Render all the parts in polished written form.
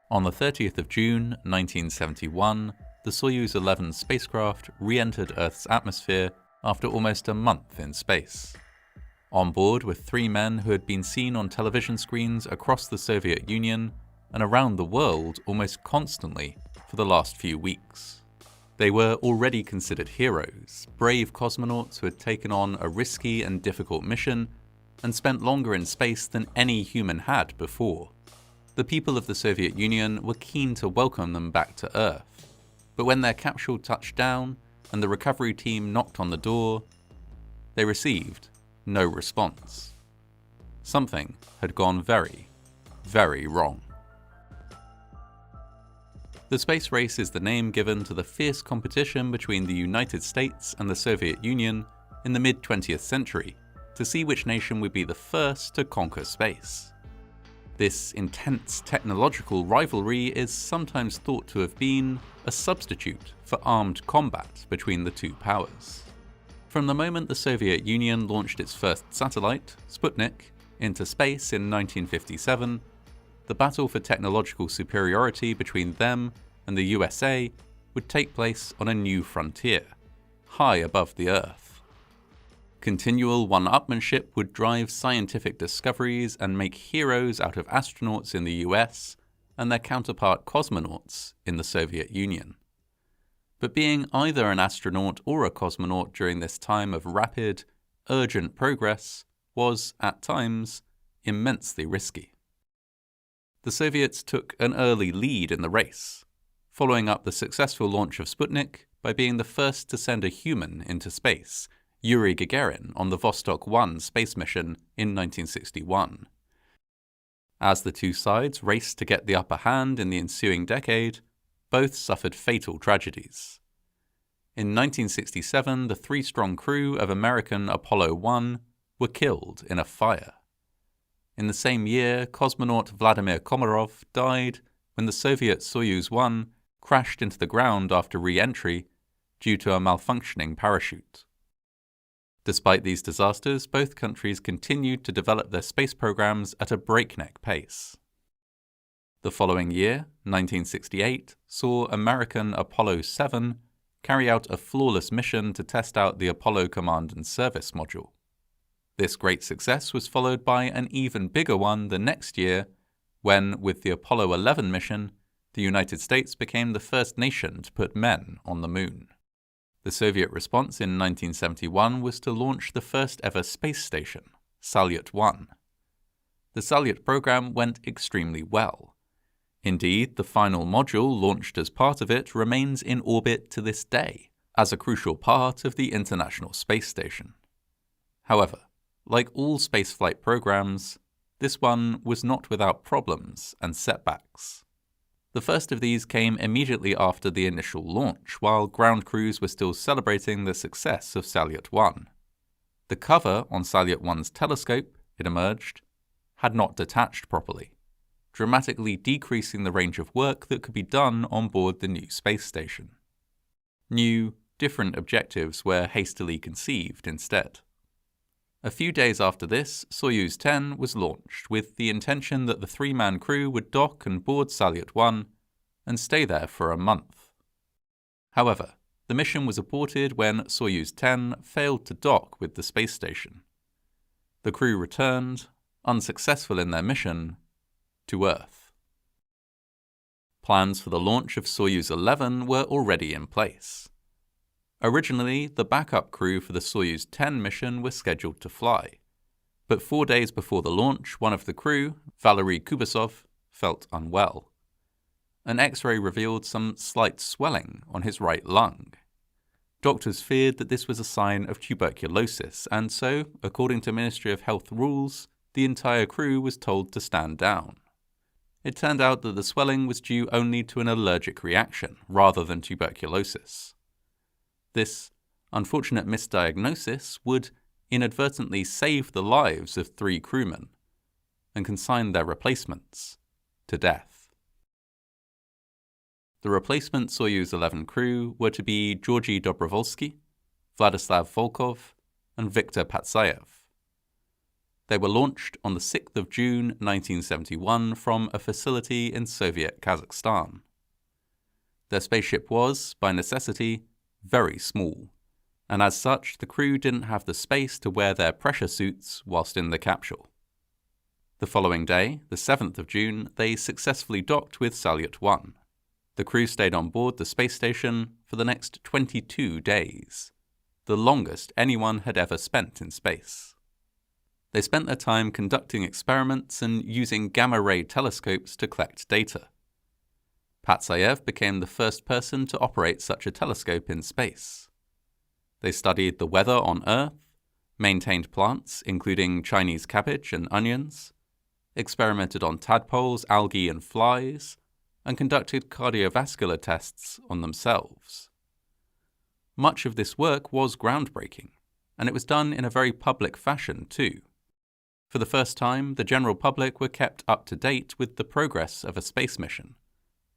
On the 30th of June 1971, the Soyuz 11 spacecraft re-entered Earth's atmosphere after almost a month in space. On board were 3 men who had been seen on television screens across the Soviet Union and around the world almost constantly for the last few weeks. They were already considered heroes, brave cosmonauts who had taken on a risky and difficult mission and spent longer in space than any human had before. The people of the Soviet Union were keen to welcome them back to Earth, but when their capsule touched down and the recovery team knocked on the door, they received no response. Something had gone very, very wrong. The space race is the name given to the fierce competition between the United States and the Soviet Union in the mid-20th century to see which nation would be the first to conquer space. This intense technological rivalry is sometimes thought to have been a substitute for armed combat between the two powers. From the moment the Soviet Union launched its first satellite, Sputnik, into space in 1957, the battle for technological superiority between them and the USA would take place on a new frontier, high above the Earth. Continual one-upmanship would drive scientific discoveries and make heroes out of astronauts in the US and their counterpart cosmonauts in the Soviet Union. But being either an astronaut or a cosmonaut during this time of rapid, urgent progress was, at times, immensely risky. The Soviets took an early lead in the race, following up the successful launch of Sputnik by being the first to send a human into space, Yuri Gagarin, on the Vostok 1 space mission in 1961. As the two sides raced to get the upper hand in the ensuing decade, both suffered fatal tragedies. In 1967, the 3-strong crew of American Apollo 1 were killed in a fire. In the same year, cosmonaut Vladimir Komarov died when the Soviet Soyuz 1 crashed into the ground after re-entry due to a malfunctioning parachute. Despite these disasters, both countries continued to develop their space programs at a breakneck pace. The following year, 1968, saw American Apollo 7 carry out a flawless mission to test out the Apollo Command and Service module. This great success was followed by an even bigger one the next year when, with the Apollo 11 mission, the United States became the first nation to put men on the moon. The Soviet response in 1971 was to launch the first ever space station, Salyut 1. The Salyut program went extremely well. Indeed, the final module launched as part of it remains in orbit to this day, as a crucial part of the International Space Station. However, like all spaceflight programs, this one was not without problems and setbacks. The first of these came immediately after the initial launch, while ground crews were still celebrating the success of Salyut 1. The cover on Salyut 1's telescope, it emerged, had not detached properly, dramatically decreasing the range of work that could be done on board the new space station. New, different objectives were hastily conceived instead. A few days after this, Soyuz 10 was launched with the intention that the 3-man crew would dock and board Salyut 1 and stay there for a month. However, the mission was aborted when Soyuz 10 failed to dock with the space station. The crew returned, unsuccessful in their mission, to Earth. Plans for the launch of Soyuz 11 were already in place. Originally, the backup crew for the Soyuz 10 mission was scheduled to fly, but 4 days before the launch, one of the crew, Valery Kubasov, felt unwell. An X-ray revealed some slight swelling on his right lung. Doctors feared that this was a sign of tuberculosis, and so, according to Ministry of Health rules, the entire crew was told to stand down. It turned out that the swelling was due only to an allergic reaction, rather than tuberculosis. This unfortunate misdiagnosis would inadvertently save the lives of 3 crewmen and consign their replacements to death. The replacement Soyuz 11 crew were to be Georgy Dobrovolsky, Vladislav Volkov, and Viktor Patsayev. They were launched on the 6th of June 1971 from a facility in Soviet Kazakhstan. Their spaceship was, by necessity, very small, and as such the crew didn't have the space to wear their pressure suits whilst in the capsule. The following day, the 7th of June, they successfully docked with Salyut 1. The crew stayed on board the space station for the next 22 days, the longest anyone had ever spent in space. They spent their time conducting experiments and using gamma-ray telescopes to collect data. Patsayev became the first person to operate such a telescope in space. They studied the weather on Earth, maintained plants, including Chinese cabbage and onions, experimented on tadpoles, algae, and flies, and conducted cardiovascular tests on themselves. Much of this work was groundbreaking, and it was done in a very public fashion too. For the first time, the general public were kept up to date with the progress of a space mission,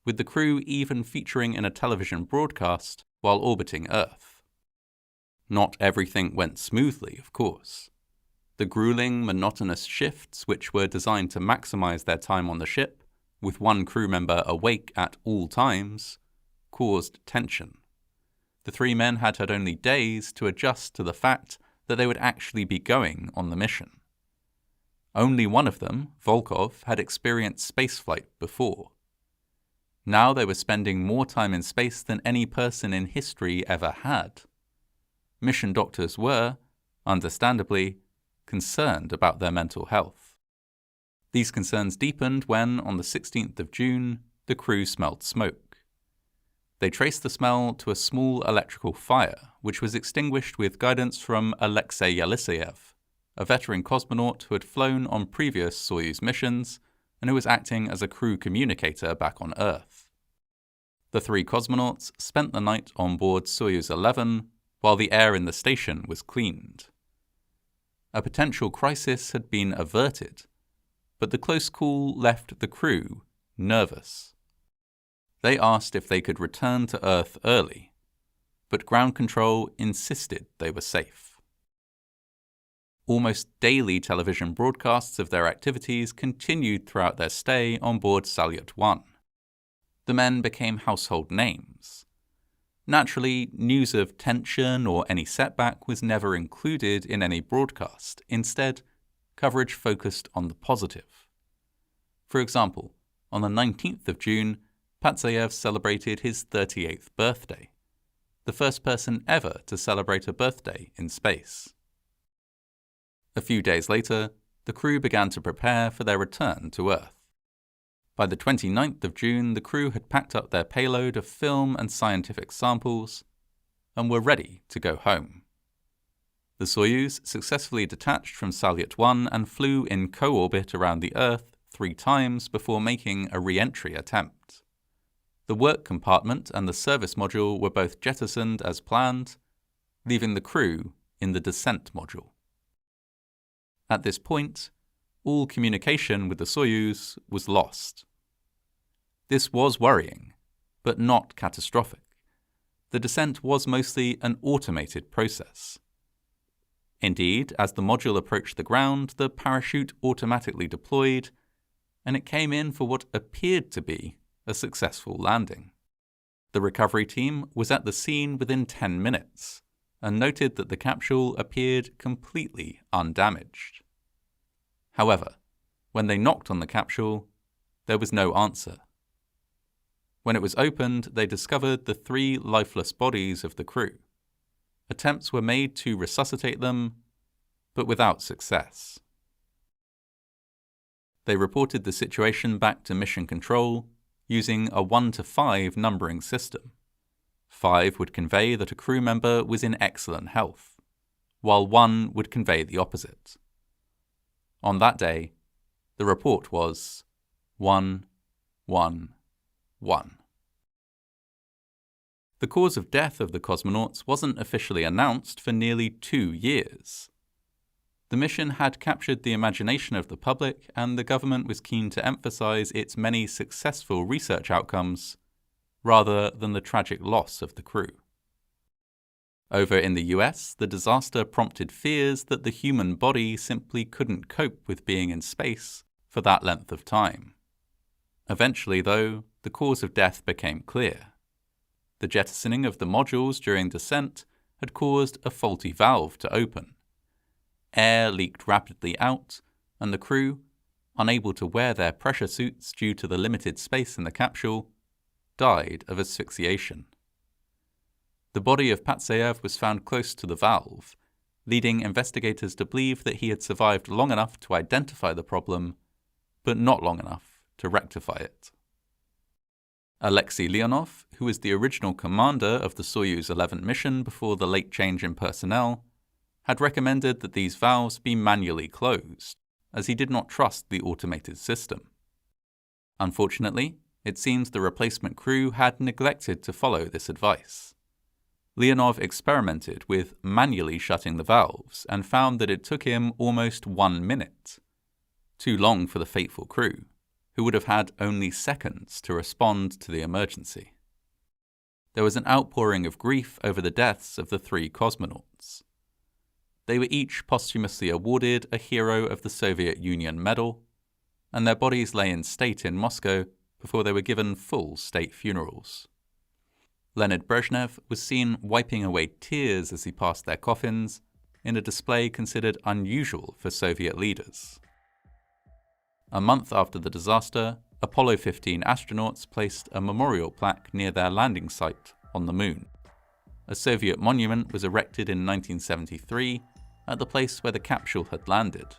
with the crew even featuring in a television broadcast while orbiting Earth. Not everything went smoothly, of course. The grueling, monotonous shifts, which were designed to maximize their time on the ship, with one crew member awake at all times, caused tension. The three men had had only days to adjust to the fact that they would actually be going on the mission. Only one of them, Volkov, had experienced spaceflight before. Now they were spending more time in space than any person in history ever had. Mission doctors were, understandably, concerned about their mental health. These concerns deepened when, on the 16th of June, the crew smelled smoke. They traced the smell to a small electrical fire, which was extinguished with guidance from Alexei Yeliseyev, a veteran cosmonaut who had flown on previous Soyuz missions and who was acting as a crew communicator back on Earth. The three cosmonauts spent the night on board Soyuz 11 while the air in the station was cleaned. A potential crisis had been averted, but the close call left the crew nervous. They asked if they could return to Earth early, but ground control insisted they were safe. Almost daily television broadcasts of their activities continued throughout their stay on board Salyut 1. The men became household names. Naturally, news of tension or any setback was never included in any broadcast. Instead, coverage focused on the positive. For example, on the 19th of June, Patsayev celebrated his 38th birthday, the first person ever to celebrate a birthday in space. A few days later, the crew began to prepare for their return to Earth. By the 29th of June, the crew had packed up their payload of film and scientific samples and were ready to go home. The Soyuz successfully detached from Salyut 1 and flew in co-orbit around the Earth 3 times before making a re-entry attempt. The work compartment and the service module were both jettisoned as planned, leaving the crew in the descent module. At this point, all communication with the Soyuz was lost. This was worrying, but not catastrophic. The descent was mostly an automated process. Indeed, as the module approached the ground, the parachute automatically deployed, and it came in for what appeared to be a successful landing. The recovery team was at the scene within 10 minutes, and noted that the capsule appeared completely undamaged. However, when they knocked on the capsule, there was no answer. When it was opened, they discovered the 3 lifeless bodies of the crew. Attempts were made to resuscitate them, but without success. They reported the situation back to Mission Control using a 1 to 5 numbering system. 5 would convey that a crew member was in excellent health, while 1 would convey the opposite. On that day, the report was 1, 1, 1. The cause of death of the cosmonauts wasn't officially announced for nearly 2 years. The mission had captured the imagination of the public, and the government was keen to emphasize its many successful research outcomes rather than the tragic loss of the crew. Over in the US, the disaster prompted fears that the human body simply couldn't cope with being in space for that length of time. Eventually, though, the cause of death became clear. The jettisoning of the modules during descent had caused a faulty valve to open. Air leaked rapidly out, and the crew, unable to wear their pressure suits due to the limited space in the capsule, died of asphyxiation. The body of Patsayev was found close to the valve, leading investigators to believe that he had survived long enough to identify the problem, but not long enough to rectify it. Alexei Leonov, who was the original commander of the Soyuz 11 mission before the late change in personnel, had recommended that these valves be manually closed, as he did not trust the automated system. Unfortunately, it seems the replacement crew had neglected to follow this advice. Leonov experimented with manually shutting the valves and found that it took him almost 1 minute, too long for the fateful crew, who would have had only seconds to respond to the emergency. There was an outpouring of grief over the deaths of the 3 cosmonauts. They were each posthumously awarded a Hero of the Soviet Union medal, and their bodies lay in state in Moscow before they were given full state funerals. Leonid Brezhnev was seen wiping away tears as he passed their coffins in a display considered unusual for Soviet leaders. A month after the disaster, Apollo 15 astronauts placed a memorial plaque near their landing site on the Moon. A Soviet monument was erected in 1973 at the place where the capsule had landed.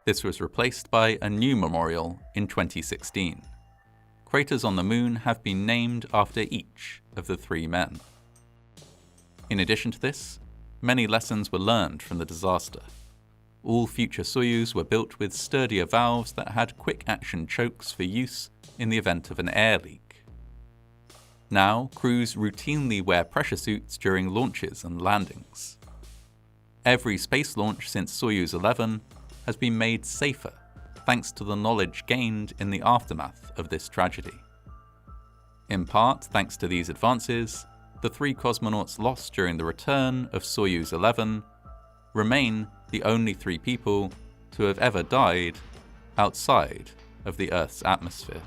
This was replaced by a new memorial in 2016. Craters on the Moon have been named after each of the 3 men. In addition to this, many lessons were learned from the disaster. All future Soyuz were built with sturdier valves that had quick-action chokes for use in the event of an air leak. Now, crews routinely wear pressure suits during launches and landings. Every space launch since Soyuz 11 has been made safer thanks to the knowledge gained in the aftermath of this tragedy. In part thanks to these advances, the 3 cosmonauts lost during the return of Soyuz 11 remain the only 3 people to have ever died outside of the Earth's atmosphere.